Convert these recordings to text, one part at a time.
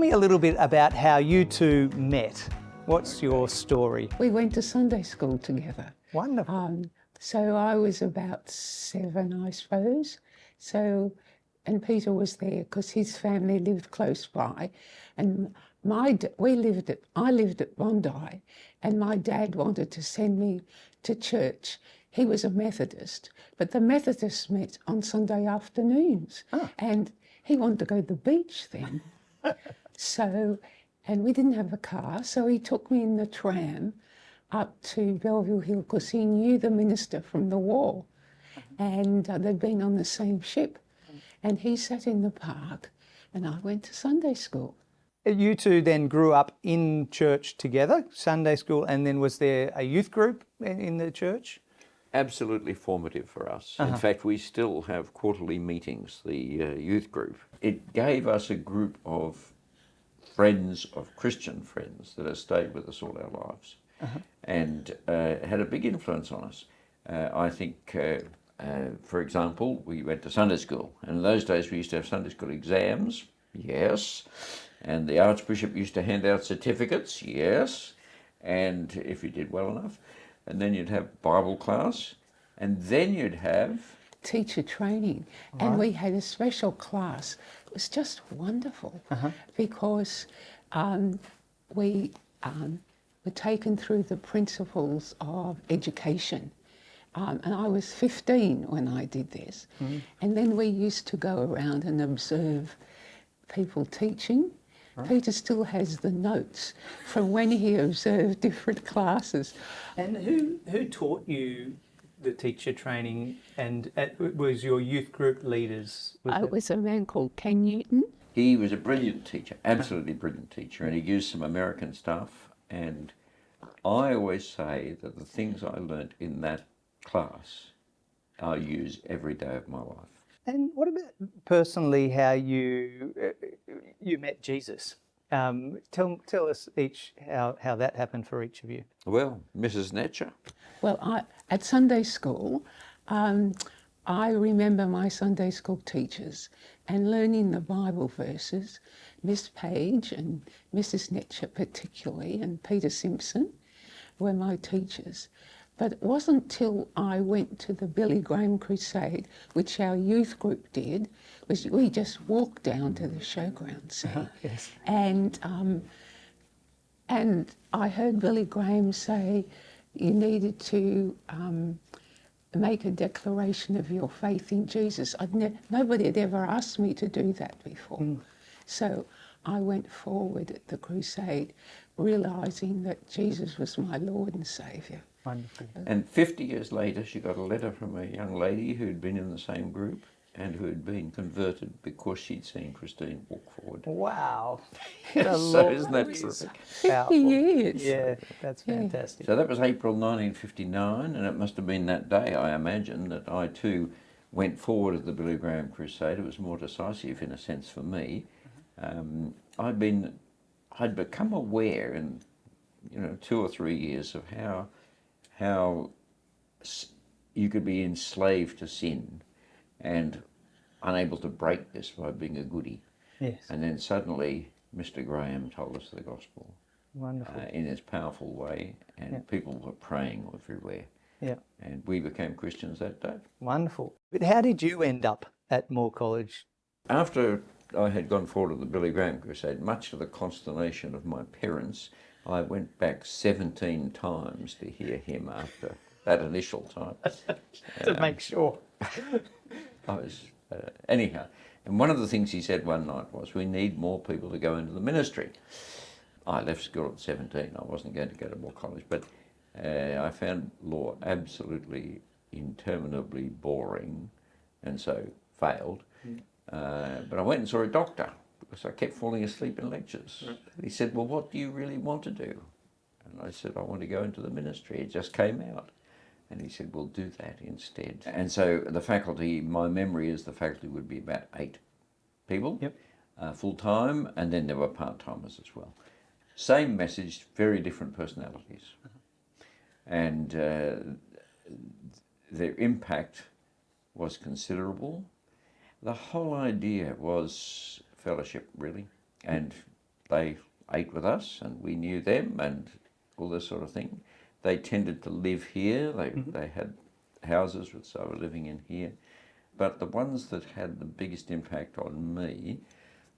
me a little bit about how you two met. What's your story? We went to Sunday school together. Wonderful. So I was about 7, I suppose. So, and Peter was there because his family lived close by, and I lived at Bondi, and my dad wanted to send me to church. He was a Methodist, but the Methodists met on Sunday afternoons, and he wanted to go to the beach then. So, and we didn't have a car, so he took me in the tram up to Belleville Hill because he knew the minister from the war, and they'd been on the same ship. And he sat in the park, and I went to Sunday school. You two then grew up in church together, Sunday school, and then was there a youth group in the church? Absolutely formative for us. In fact, we still have quarterly meetings, the youth group. It gave us a group of friends, of Christian friends, that have stayed with us all our lives, and had a big influence on us. I think, for example, we went to Sunday school, and in those days we used to have Sunday school exams, yes, and the Archbishop used to hand out certificates, yes, and if you did well enough, and then you'd have Bible class, and then you'd have teacher training, and we had a special class. It was just wonderful because we were taken through the principles of education. And I was 15 when I did this. And then we used to go around and observe people teaching. Peter still has the notes from when he observed different classes. And who taught you the teacher training, and was your youth group leaders? It was a man called Ken Newton. He was a brilliant teacher, absolutely brilliant teacher, and he used some American stuff. And I always say that the things I learnt in that class I use every day of my life. And what about personally how you met Jesus? Tell us each how that happened for each of you. Well, Mrs. Netcher. Well, at Sunday school, I remember my Sunday school teachers and learning the Bible verses. Miss Page and Mrs. Netcher particularly, and Peter Simpson were my teachers. But it wasn't till I went to the Billy Graham Crusade, which our youth group did, was we just walked down to the showground, see? Yes. And I heard Billy Graham say you needed to make a declaration of your faith in Jesus. Nobody had ever asked me to do that before. So I went forward at the crusade, realising that Jesus was my Lord and Saviour. Wonderful. And 50 years later, she got a letter from a young lady who'd been in the same group and who had been converted because she'd seen Christine walk forward. Wow. So isn't that terrific? 50 years. Yeah, that's fantastic. So that was April 1959, and it must have been that day, I imagine, that I too went forward at the Billy Graham Crusade. It was more decisive in a sense for me. I'd become aware in 2 or 3 years of how you could be enslaved to sin and unable to break this by being a goodie. Yes. And then suddenly Mr. Graham told us the gospel. Wonderful. In its powerful way, and people were praying everywhere. Yeah. And we became Christians that day. Wonderful. But how did you end up at Moore College? After I had gone forward to the Billy Graham Crusade, much to the consternation of my parents, I went back 17 times to hear him after that initial time. To make sure. I was, anyhow, and one of the things he said one night was, we need more people to go into the ministry. I left school at 17. I wasn't going to go to Moore College, but I found law absolutely interminably boring, and so failed. But I went and saw a doctor because I kept falling asleep in lectures. He said, well, what do you really want to do? And I said, I want to go into the ministry. It just came out. And he said, well, do that instead. And so the faculty, my memory is the faculty would be about 8 people, full-time, and then there were part-timers as well. Same message, very different personalities. And their impact was considerable. The whole idea was fellowship, really, and they ate with us and we knew them and all this sort of thing. They tended to live here. They had houses, so they were living in here. But the ones that had the biggest impact on me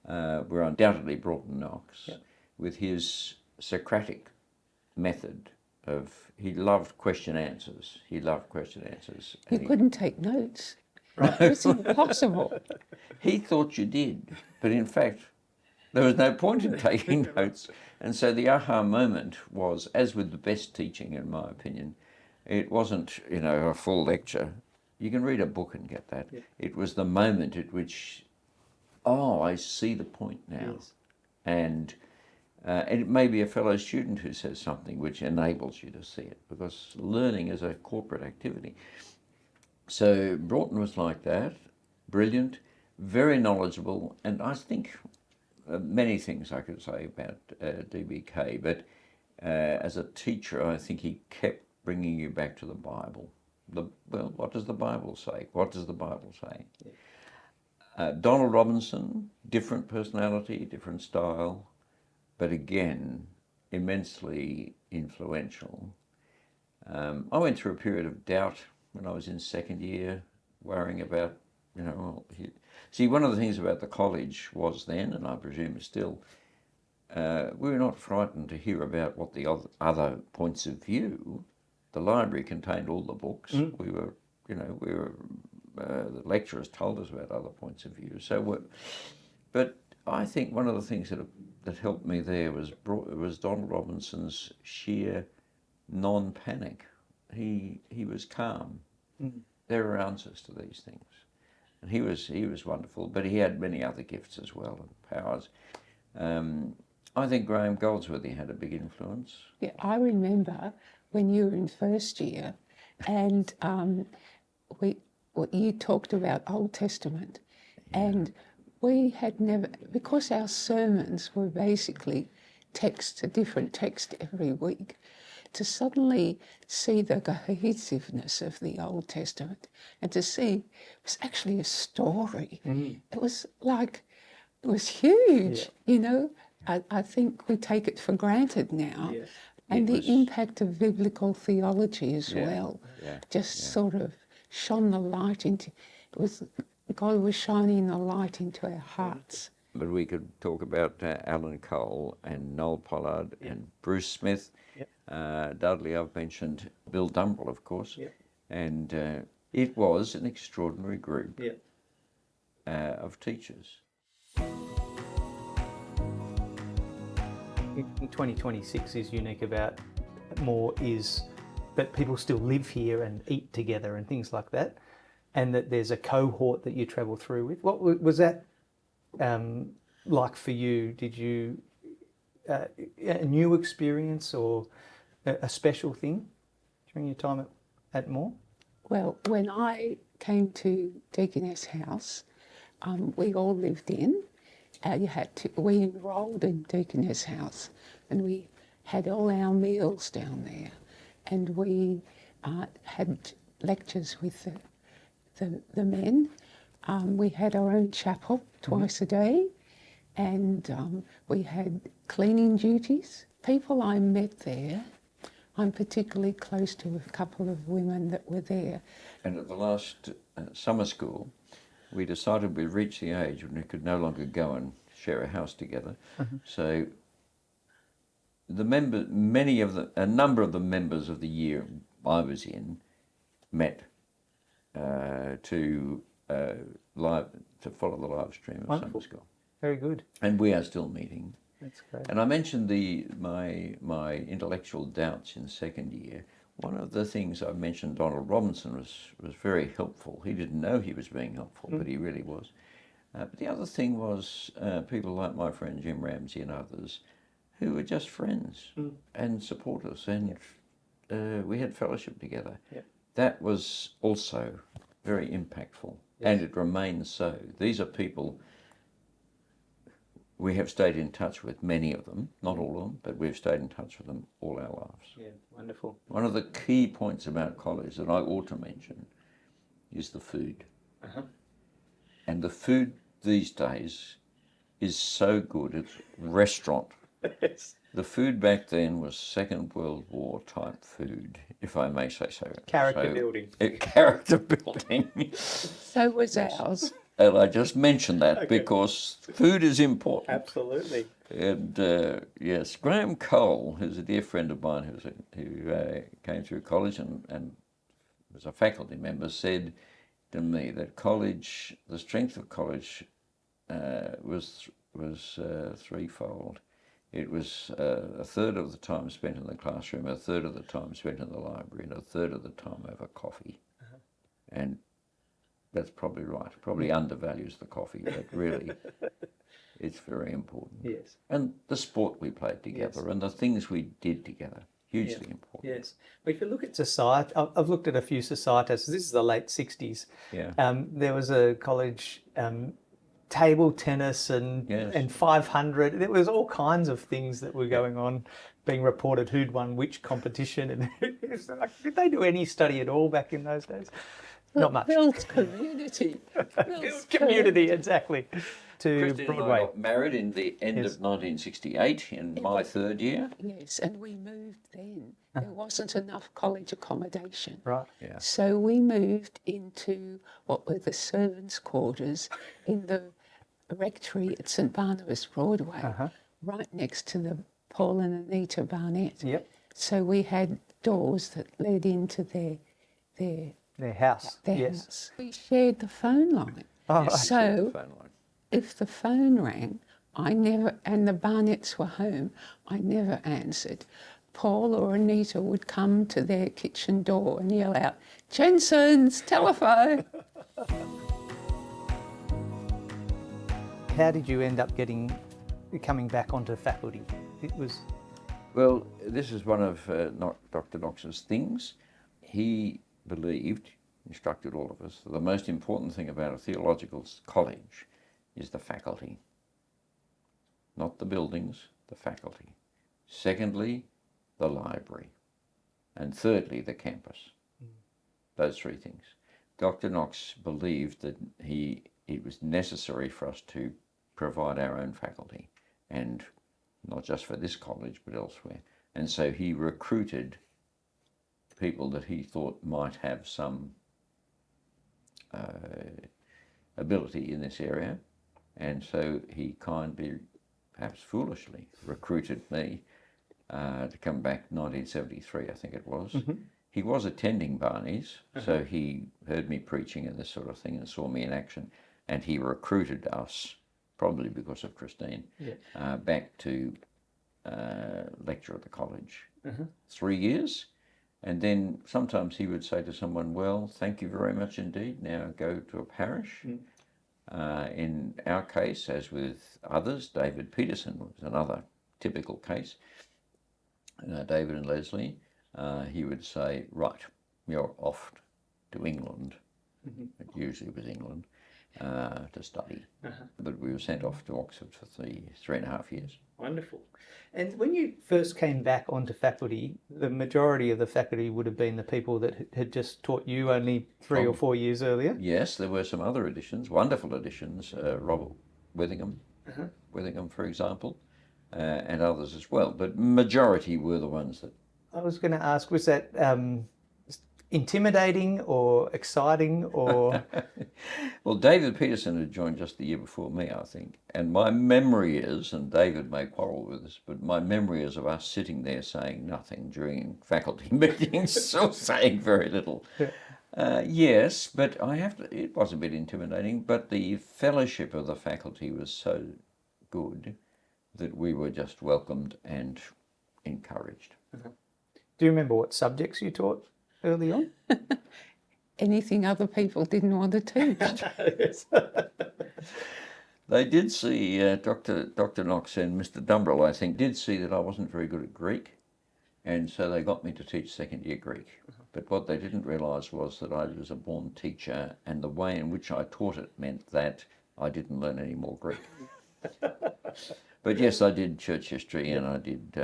were undoubtedly Broughton Knox, with his Socratic method of, he loved question answers. He loved question answers. You couldn't take notes. Right. It's impossible. He thought you did, but in fact, there was no point in taking notes. And so the aha moment was, as with the best teaching, in my opinion, it wasn't, a full lecture. You can read a book and get that. Yeah. It was the moment at which, I see the point now. Yes. And it may be a fellow student who says something which enables you to see it, because learning is a corporate activity. So Broughton was like that, brilliant, very knowledgeable, and I think many things I could say about DBK, but as a teacher, I think he kept bringing you back to the Bible. What does the Bible say? What does the Bible say? Yeah. Donald Robinson, different personality, different style, but again, immensely influential. I went through a period of doubt when I was in second year, worrying about, see, one of the things about the college was then, and I presume still, we were not frightened to hear about what the other points of view. The library contained all the books. We were, the lecturers told us about other points of view. But I think one of the things that helped me there was Donald Robinson's sheer non-panic. He was calm. There are answers to these things, and he was wonderful. But he had many other gifts as well and powers. I think Graham Goldsworthy had a big influence. Yeah, I remember when you were in first year, and you talked about Old Testament, and we had never, because our sermons were basically a different text every week, to suddenly see the cohesiveness of the Old Testament and to see it was actually a story. It was huge, I think we take it for granted now. Yes. And the impact of biblical theology as well, sort of shone the light into, God was shining the light into our hearts. But we could talk about Alan Cole and Noel Pollard and Bruce Smith. Dudley, I've mentioned Bill Dumbrell, of course. And it was an extraordinary group of teachers. In 2026 is unique about more is that people still live here and eat together and things like that, and that there's a cohort that you travel through with. What was that like for you? Did you a new experience or a special thing during your time at Moore? Well, when I came to Deaconess House, we all lived in. We enrolled in Deaconess House, and we had all our meals down there, and we had lectures with the men. We had our own chapel twice a day, and we had cleaning duties. People I met there, I'm particularly close to a couple of women that were there. And at the last summer school, we decided we'd reached the age when we could no longer go and share a house together. So a number of the members of the year I was in met to follow the live stream of summer school. Very good. And we are still meeting. That's great. And I mentioned my intellectual doubts in second year. One of the things I mentioned, Donald Robinson was very helpful. He didn't know he was being helpful, but he really was. But the other thing was people like my friend Jim Ramsey and others who were just friends and supporters, and we had fellowship together. That was also very impactful, and it remains so. These are people we have stayed in touch with, many of them, not all of them, but we've stayed in touch with them all our lives. Yeah, wonderful. One of the key points about college that I ought to mention is the food. And the food these days is so good. It's restaurant. Yes. The food back then was Second World War type food, if I may say so. Character building. Character building. So was ours. And I just mentioned that because food is important. Absolutely. And yes, Graham Cole, who's a dear friend of mine who came through college and was a faculty member, said to me that college, the strength of college was threefold. It was a third of the time spent in the classroom, a third of the time spent in the library, and a third of the time over coffee. And that's probably right. Probably undervalues the coffee, but really, it's very important. Yes. And the sport we played together and the things we did together, hugely important. Yes. But if you look at society, I've looked at a few societies. This is the late 60s. Yeah. There was a college table tennis and 500. There was all kinds of things that were going on, being reported who'd won which competition. And it's like, did they do any study at all back in those days? Not much. Built community. Build community, exactly. To Christine and I Broadway. got married in the end of 1968 in my third year. Yes, and we moved then. There wasn't enough college accommodation. Right. Yeah. So we moved into what were the servants' quarters in the rectory at St Barnabas Broadway, right next to the Paul and Anita Barnett. Yep. So we had doors that led into their house. house. We shared the phone line. Oh, so Phone line. if the phone rang, and the Barnetts were home, I never answered. Paul or Anita would come to their kitchen door and yell out, "Jensen's telephone." How did you end up coming back onto faculty? It was... Well, this is one of Dr. Knox's things. He believed, instructed all of us, that the most important thing about a theological college is the faculty. Not the buildings, the faculty. Secondly, the library. And thirdly, the campus. Those three things. Dr. Knox believed that it was necessary for us to provide our own faculty, and not just for this college, but elsewhere. And so he recruited people that he thought might have some ability in this area. And so he kindly, perhaps foolishly, recruited me to come back 1973, I think it was. He was attending Barney's, so he heard me preaching and this sort of thing and saw me in action. And he recruited us, probably because of Christine, back to lecture at the college. 3 years. And then sometimes he would say to someone, "Well, thank you very much indeed. Now go to a parish." In our case, as with others, David Peterson was another typical case. David and Leslie, he would say, "Right, you're off to England." It usually was England to study. But we were sent off to Oxford for 3.5 years. Wonderful. And when you first came back onto faculty, the majority of the faculty would have been the people that had just taught you only 3 or 4 years earlier? Yes, there were some other additions, wonderful additions, Robert Witheringham, for example, and others as well. But majority were the ones that... I was going to ask, was that intimidating or exciting or... Well, David Peterson had joined just the year before me, I think. And my memory is, and David may quarrel with us, but my memory is of us sitting there saying nothing during faculty meetings or saying very little. Yes, but it was a bit intimidating, but the fellowship of the faculty was so good that we were just welcomed and encouraged. Do you remember what subjects you taught early on? Anything other people didn't want to teach. Yes. They did see, Dr. Knox and Mr. Dumbrell, I think, did see that I wasn't very good at Greek, and so they got me to teach second year Greek. But what they didn't realise was that I was a born teacher, and the way in which I taught it meant that I didn't learn any more Greek. But yes, I did church history, and I did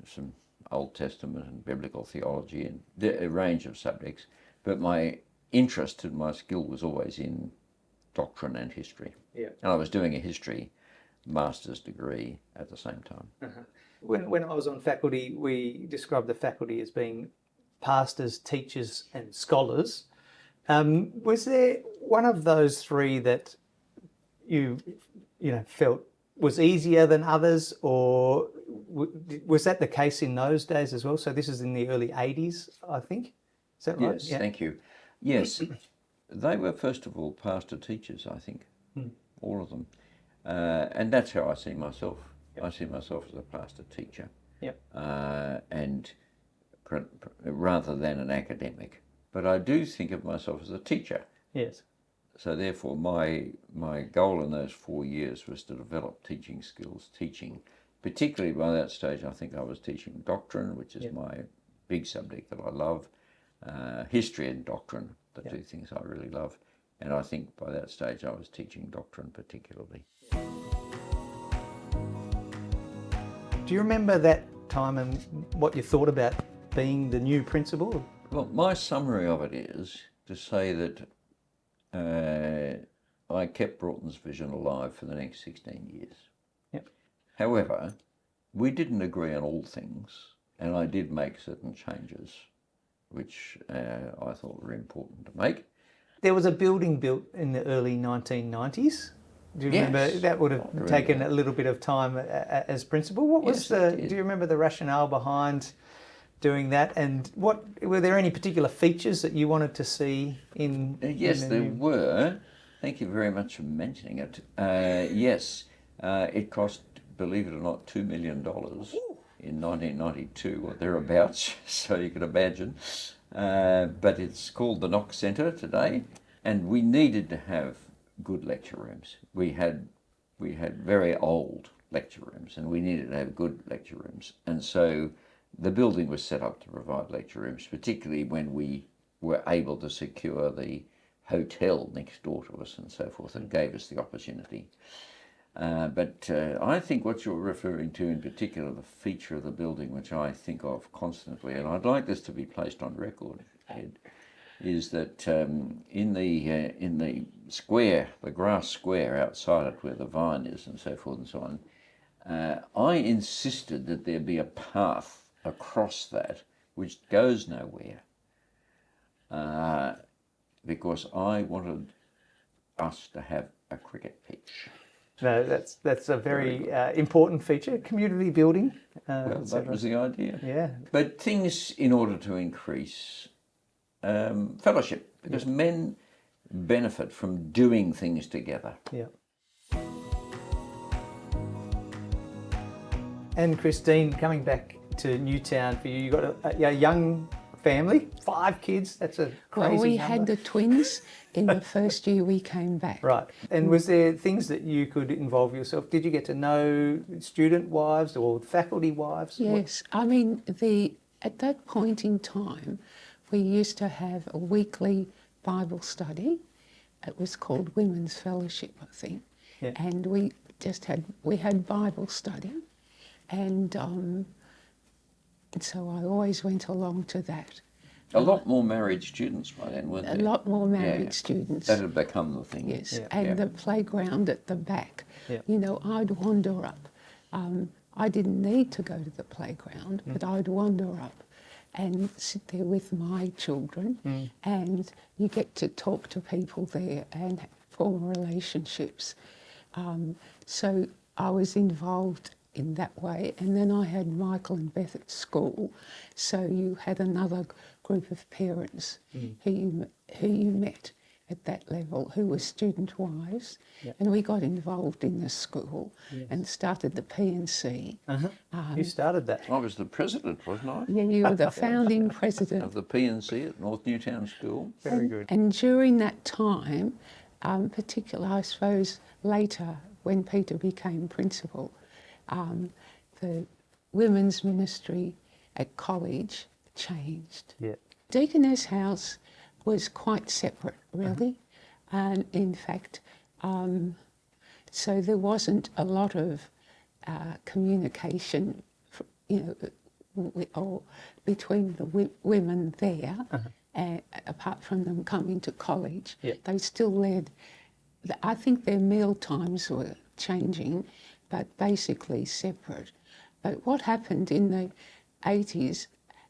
some Old Testament and biblical theology and a range of subjects. But my interest and my skill was always in doctrine and history. Yeah. And I was doing a history master's degree at the same time. When I was on faculty, we described the faculty as being pastors, teachers, and scholars. Was there one of those three that you felt was easier than others, or was that the case in those days as well? So this is in the early 80s, I think. Is that right? Yes, thank you. Yes, they were first of all pastor teachers, I think, all of them. And that's how I see myself. Yep. I see myself as a pastor teacher, and rather than an academic. But I do think of myself as a teacher. Yes. So therefore, my goal in those 4 years was to develop teaching skills, particularly by that stage. I think I was teaching doctrine, which is my big subject that I love, history and doctrine, the two things I really love. And I think by that stage I was teaching doctrine particularly. Do you remember that time and what you thought about being the new principal? Well, my summary of it is to say that I kept Broughton's vision alive for the next 16 years. Yep. However, we didn't agree on all things, and I did make certain changes, which I thought were important to make. There was a building built in the early 1990s. Do you remember? That would have taken a little bit of time as principal. What was do you remember the rationale behind doing that, and were there any particular features that you wanted to see in? Yes, there were. Thank you very much for mentioning it. Yes, it cost, believe it or not, $2 million in 1992 or thereabouts, so you can imagine. But it's called the Knox Centre today, and we needed to have good lecture rooms. We had very old lecture rooms, and we needed to have good lecture rooms, and so the building was set up to provide lecture rooms, particularly when we were able to secure the hotel next door to us and so forth, and gave us the opportunity. But I think what you're referring to in particular, the feature of the building, which I think of constantly, and I'd like this to be placed on record, Ed, is that in the square, the grass square outside it where the vine is and so forth and so on, I insisted that there be a path across that which goes nowhere, because I wanted us to have a cricket pitch. No, that's a very important feature, community building. Well, that was the idea. Yeah. But things in order to increase fellowship, because men benefit from doing things together. Yeah. And Christine, coming back to Newtown for you, you got a young family, 5 kids. That's a crazy Well, we number. had the twins in the first year we came back. Right. And was there things that you could involve yourself? Did you get to know student wives or faculty wives? Yes. I mean, at that point in time, we used to have a weekly Bible study. It was called Women's Fellowship, I think. Yeah. And we had Bible study. And so I always went along to that. A lot more married students by then, weren't there? A lot more married students. That had become the thing. Yes, Yeah. and the playground at the back. Yeah. You know, I'd wander up. I didn't need to go to the playground, but I'd wander up and sit there with my children, and you get to talk to people there and form relationships. So I was involved in that way, and then I had Michael and Beth at school, so you had another group of parents who you met at that level, who were student wives, and we got involved in the school and started the P&C. You started that. I was the president, wasn't I? Yeah, you were the founding president. Of the P&C at North Newtown School. Very good. And during that time, particularly I suppose later when Peter became principal, the women's ministry at college changed. Yeah. Deaconess House was quite separate, really, and in fact, so there wasn't a lot of communication, or between the women there, apart from them coming to college. Yeah. They still led. I think their meal times were changing, but basically separate. But what happened in the 80s,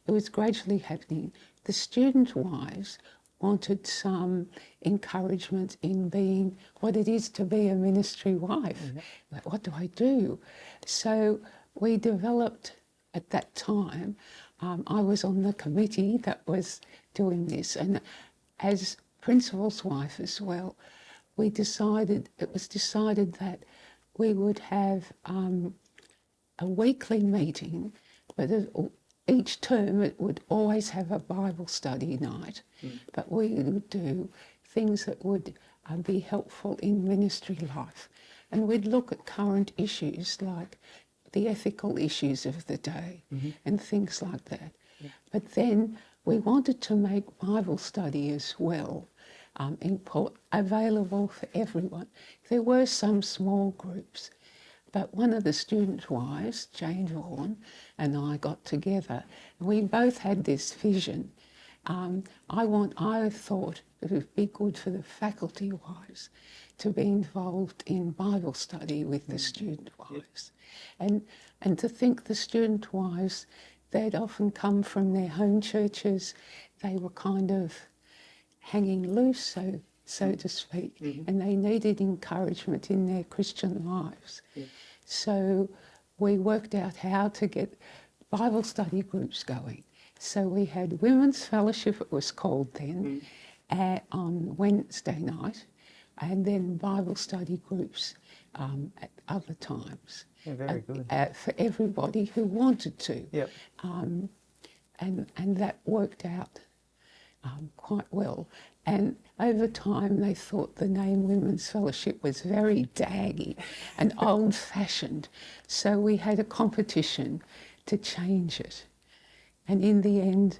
it was gradually happening. The student wives wanted some encouragement in being what it is to be a ministry wife. Like, what do I do? So we developed at that time, I was on the committee that was doing this, and as principal's wife as well, it was decided that we would have a weekly meeting, but each term it would always have a Bible study night, but we would do things that would be helpful in ministry life. And we'd look at current issues like the ethical issues of the day and things like that. But then we wanted to make Bible study as well available for everyone. There were some small groups, but one of the student wives, Jane Vaughan, and I got together. We both had this vision. I thought it would be good for the faculty wives to be involved in Bible study with the student wives. And to think the student wives, they'd often come from their home churches. They were kind of hanging loose, so to speak, and they needed encouragement in their Christian lives. So we worked out how to get Bible study groups going. So we had Women's Fellowship, it was called then, on Wednesday night, and then Bible study groups at other times. Yeah, very good. For everybody who wanted to. Yep. And that worked out quite well. And over time, they thought the name Women's Fellowship was very daggy and old-fashioned. So we had a competition to change it. And in the end,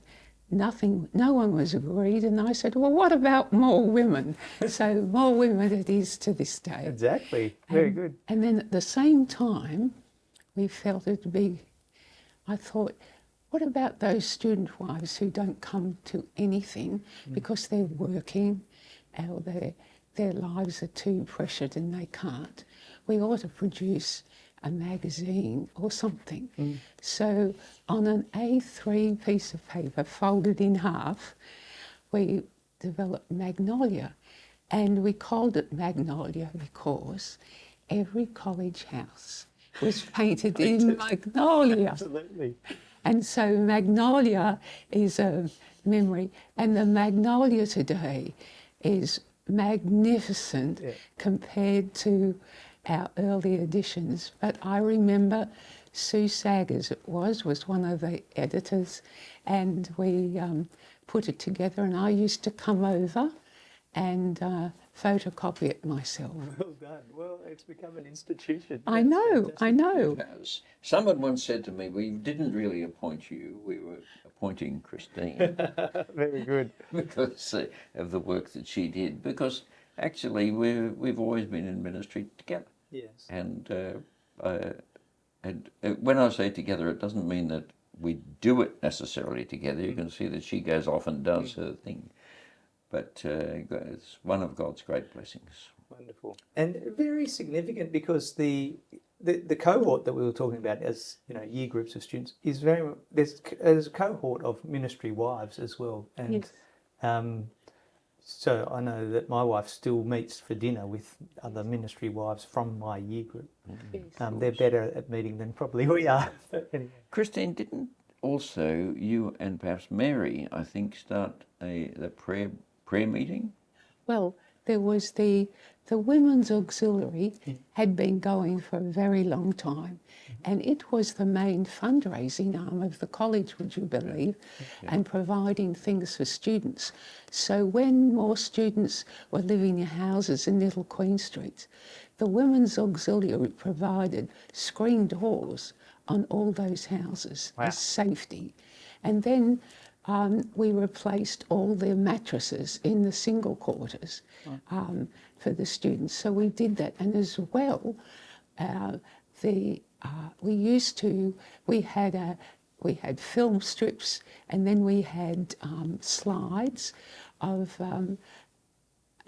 no one was agreed. And I said, well, what about more women? So more women it is to this day. Exactly. Very good. And then at the same time, we felt it'd be, I thought, what about those student wives who don't come to anything because they're working or their lives are too pressured and they can't? We ought to produce a magazine or something. So on an A3 piece of paper folded in half, we developed Magnolia. And we called it Magnolia because every college house was painted in magnolia. Absolutely. And so magnolia is a memory, and the magnolia today is magnificent compared to our early editions. But I remember Sue Saggers, it was one of the editors, and we put it together, and I used to come over and photocopy it myself. Well done. Well, it's become an institution. I know. As someone once said to me, we didn't really appoint you, we were appointing Christine Very good. because of the work that she did. Because actually we've always been in ministry together. Yes. And when I say together, it doesn't mean that we do it necessarily together. You can see that she goes off and does her thing. But it's one of God's great blessings. Wonderful. And very significant because the cohort that we were talking about as, year groups of students is there's a cohort of ministry wives as well. And so I know that my wife still meets for dinner with other ministry wives from my year group. They're better at meeting than probably we are. But anyway. Christine, didn't also you and perhaps Mary, I think, start the prayer meeting? Well, there was the Women's Auxiliary had been going for a very long time, and it was the main fundraising arm of the college, would you believe, and providing things for students. So when more students were living in houses in Little Queen Street, the Women's Auxiliary provided screen doors on all those houses as safety. And then we replaced all the mattresses in the single quarters for the students. So we did that, and as well, we had film strips, and then we had slides of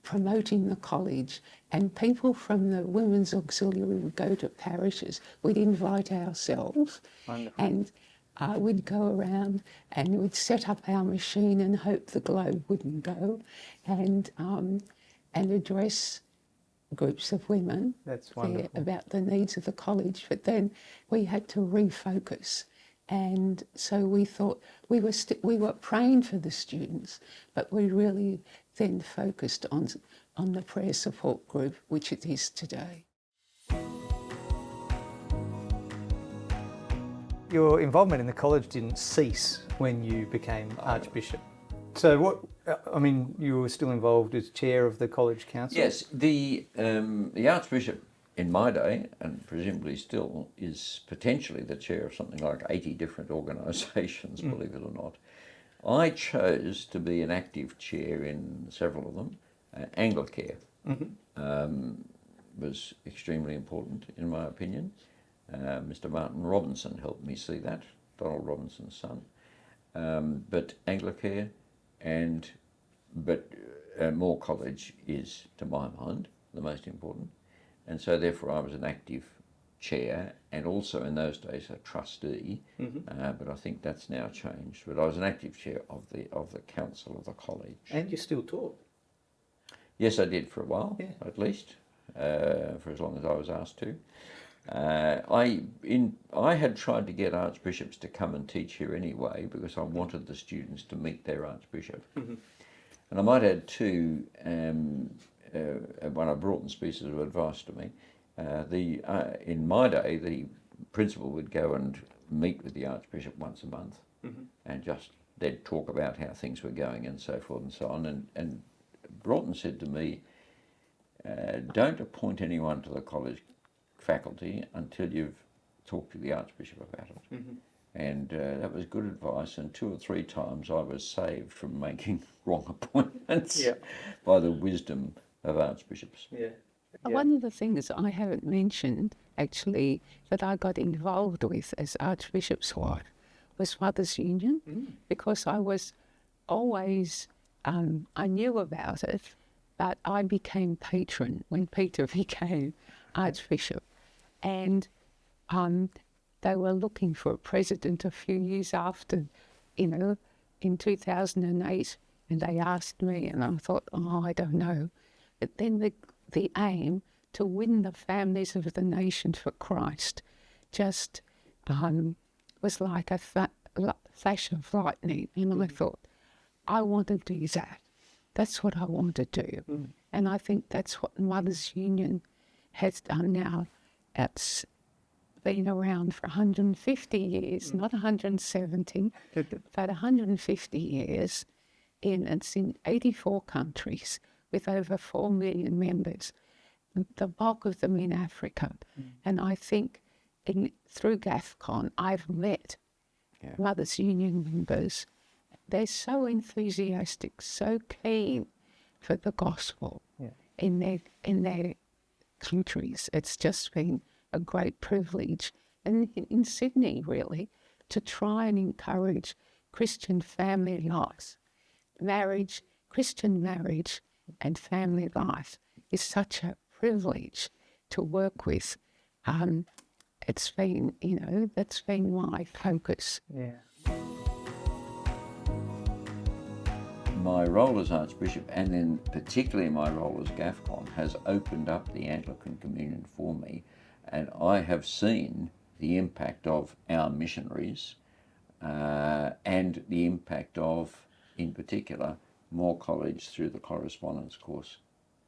promoting the college, and people from the Women's Auxiliary would go to parishes. We'd invite ourselves. Wonderful. And we'd go around and we'd set up our machine and hope the globe wouldn't go, and address groups of women That's there wonderful. about the needs of the college. But then we had to refocus, and so we thought we were praying for the students, but we really then focused on the prayer support group, which it is today. Your involvement in the college didn't cease when you became Archbishop. So you were still involved as chair of the college council? Yes, the Archbishop in my day, and presumably still, is potentially the chair of something like 80 different organisations, believe it or not. I chose to be an active chair in several of them. Anglicare was extremely important, in my opinion. Mr. Martin Robinson helped me see that, Donald Robinson's son. But Anglicare but Moore College is, to my mind, the most important. And so therefore I was an active chair, and also in those days a trustee, but I think that's now changed. But I was an active chair of the council of the college. And you still taught? Yes, I did for a while, Yeah. at least, for as long as I was asked to. I had tried to get archbishops to come and teach here anyway, because I wanted the students to meet their archbishop. And I might add too, one of Broughton's pieces of advice to me. In my day, the principal would go and meet with the archbishop once a month, and just they'd talk about how things were going and so forth and so on. And Broughton said to me, "Don't appoint anyone to the college faculty until you've talked to the archbishop about it." And that was good advice, and 2 or 3 times I was saved from making wrong appointments by the wisdom of archbishops. Yeah. One of the things I haven't mentioned, actually, that I got involved with as Archbishop's wife was Mothers' Union, because I was always, I knew about it, but I became patron when Peter became Archbishop. And they were looking for a president a few years after, in 2008, and they asked me, and I thought, I don't know. But then the aim to win the families of the nation for Christ just was like a flash of lightning. And I thought, I want to do that. That's what I want to do. And I think that's what Mothers' Union has done now. It's been around for 150 years, not 170, but 150 years. It's in 84 countries with over 4 million members, the bulk of them in Africa. And I think through GAFCON, I've met Mothers' Union members. They're so enthusiastic, so keen for the gospel in their countries. It's just been a great privilege, and in Sydney really, to try and encourage Christian family life. Christian marriage and family life is such a privilege to work with. It's been, that's been my focus. Yeah. My role as Archbishop, and then particularly my role as GAFCON, has opened up the Anglican Communion for me, and I have seen the impact of our missionaries and the impact of, in particular, Moore College through the correspondence course,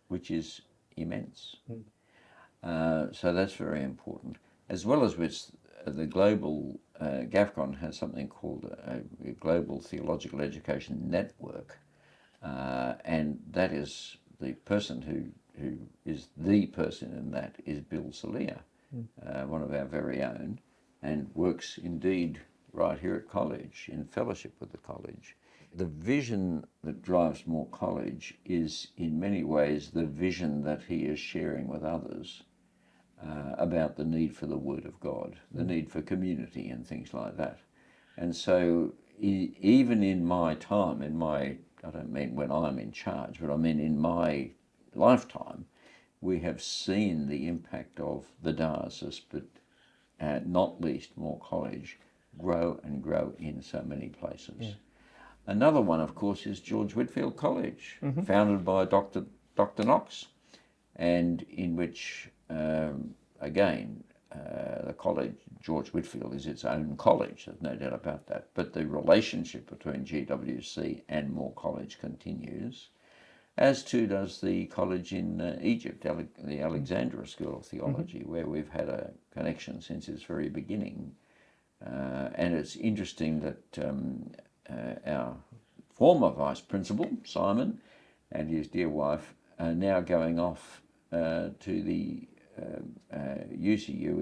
which is immense. So that's very important. As well as which, the global, GAFCON has something called a Global Theological Education Network, and that is the person who is the person in that is Bill Salia, one of our very own, and works indeed right here at college in fellowship with the college. The vision that drives Moore College is in many ways the vision that he is sharing with others about the need for the Word of God, the need for community and things like that. And so even in my time, I don't mean when I'm in charge, but I mean in my lifetime, we have seen the impact of the diocese, but not least Moore College, grow and grow in so many places. Yeah. Another one, of course, is George Whitfield College, founded by Dr. Knox, and in which, again, the college, George Whitfield, is its own college, there's no doubt about that, but the relationship between GWC and Moore College continues, as too does the college in Egypt, the Alexandria School of Theology, where we've had a connection since its very beginning. And it's interesting that our former vice principal, Simon, and his dear wife are now going off to the UCU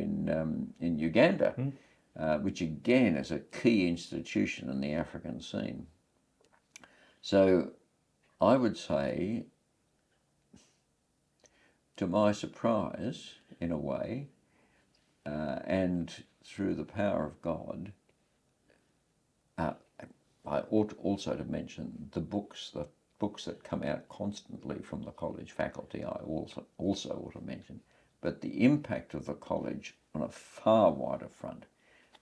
in Uganda, which again is a key institution in the African scene. So I would say, to my surprise, in a way, and through the power of God, I ought also to mention the books that come out constantly from the college faculty, I also ought to mention. But the impact of the college on a far wider front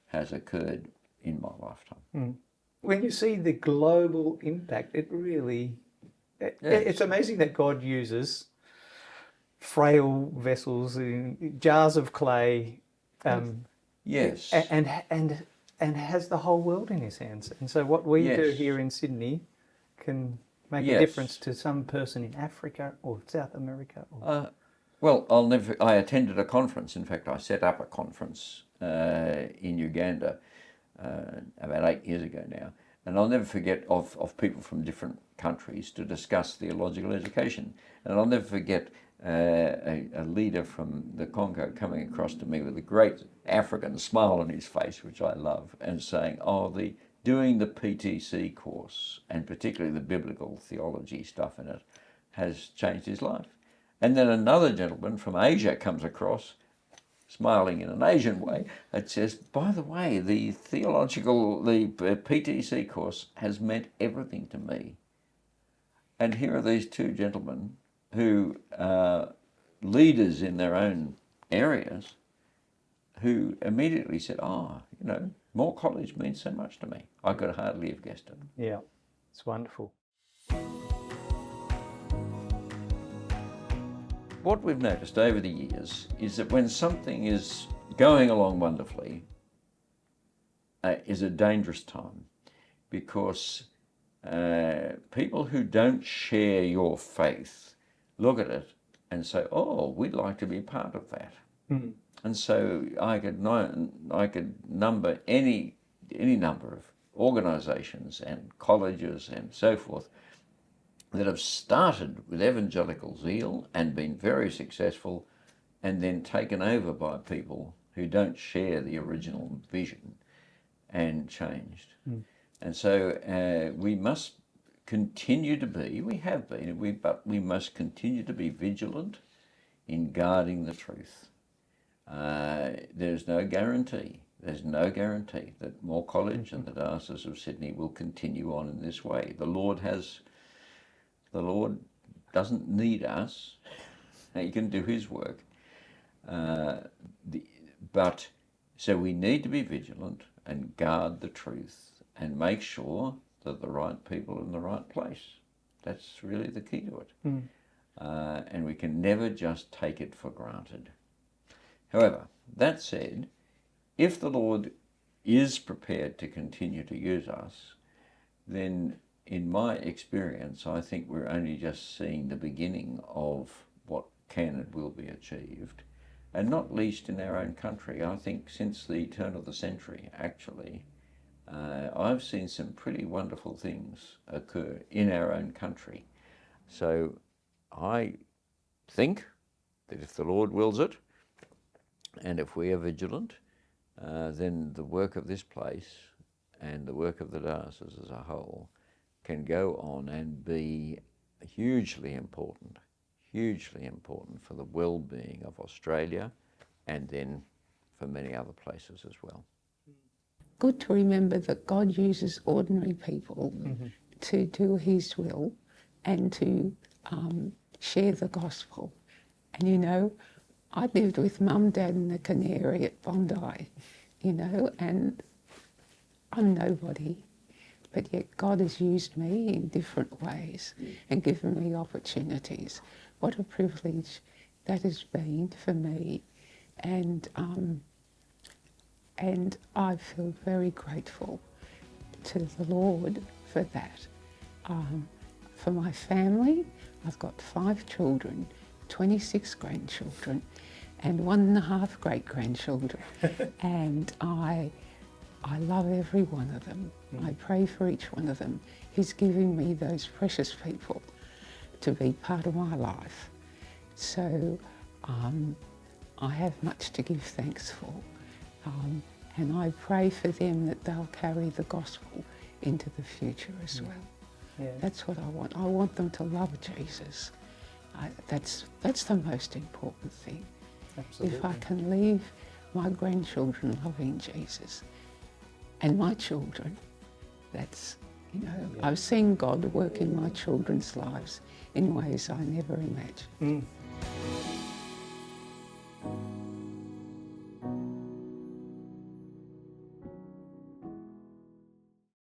has occurred in my lifetime. When you see the global impact, it really... It's amazing that God uses frail vessels, jars of clay, yes, and has the whole world in his hands. And so what we do here in Sydney can make a difference to some person in Africa or South America. Well, I attended a conference. In fact, I set up a conference in Uganda about 8 years ago now. And I'll never forget of people from different countries to discuss theological education. And I'll never forget a leader from the Congo coming across to me with a great African smile on his face, which I love, and saying, doing the PTC course, and particularly the biblical theology stuff in it, has changed his life. And then another gentleman from Asia comes across, smiling in an Asian way, it says, by the way, the PTC course has meant everything to me. And here are these two gentlemen who are leaders in their own areas who immediately said, Moore College means so much to me. I could hardly have guessed it. Yeah, it's wonderful. What we've noticed over the years is that when something is going along wonderfully, is a dangerous time, because people who don't share your faith look at it and say, we'd like to be part of that. Mm. And so I could number any number of organisations and colleges and so forth that have started with evangelical zeal and been very successful, and then taken over by people who don't share the original vision and changed. Mm. And so we must continue to be, but we must continue to be vigilant in guarding the truth. There's no guarantee that Moore College and the Diocese of Sydney will continue on in this way. The Lord doesn't need us. He can do his work. But so we need to be vigilant and guard the truth and make sure that the right people are in the right place. That's really the key to it. Mm. And we can never just take it for granted. However, that said, if the Lord is prepared to continue to use us, then in my experience, I think we're only just seeing the beginning of what can and will be achieved, and not least in our own country. I think since the turn of the century, actually, I've seen some pretty wonderful things occur in our own country. So I think that if the Lord wills it, and if we are vigilant, then the work of this place and the work of the diocese as a whole can go on and be hugely important for the well-being of Australia, and then for many other places as well. Good to remember that God uses ordinary people to do his will and to share the gospel. And, you know, I lived with Mum, Dad and the Canary at Bondi, you know, and I'm nobody. But yet God has used me in different ways and given me opportunities. What a privilege that has been for me. And I feel very grateful to the Lord for that. For my family, I've got 5 children, 26 grandchildren, and 1.5 great-grandchildren. And I love every one of them. I pray for each one of them. He's giving me those precious people to be part of my life. So I have much to give thanks for. And I pray for them that they'll carry the gospel into the future as well. Yeah. That's what I want. I want them to love Jesus. That's the most important thing. Absolutely. If I can leave my grandchildren loving Jesus and my children, that's, you know, Yeah. I've seen God work in my children's lives in ways I never imagined.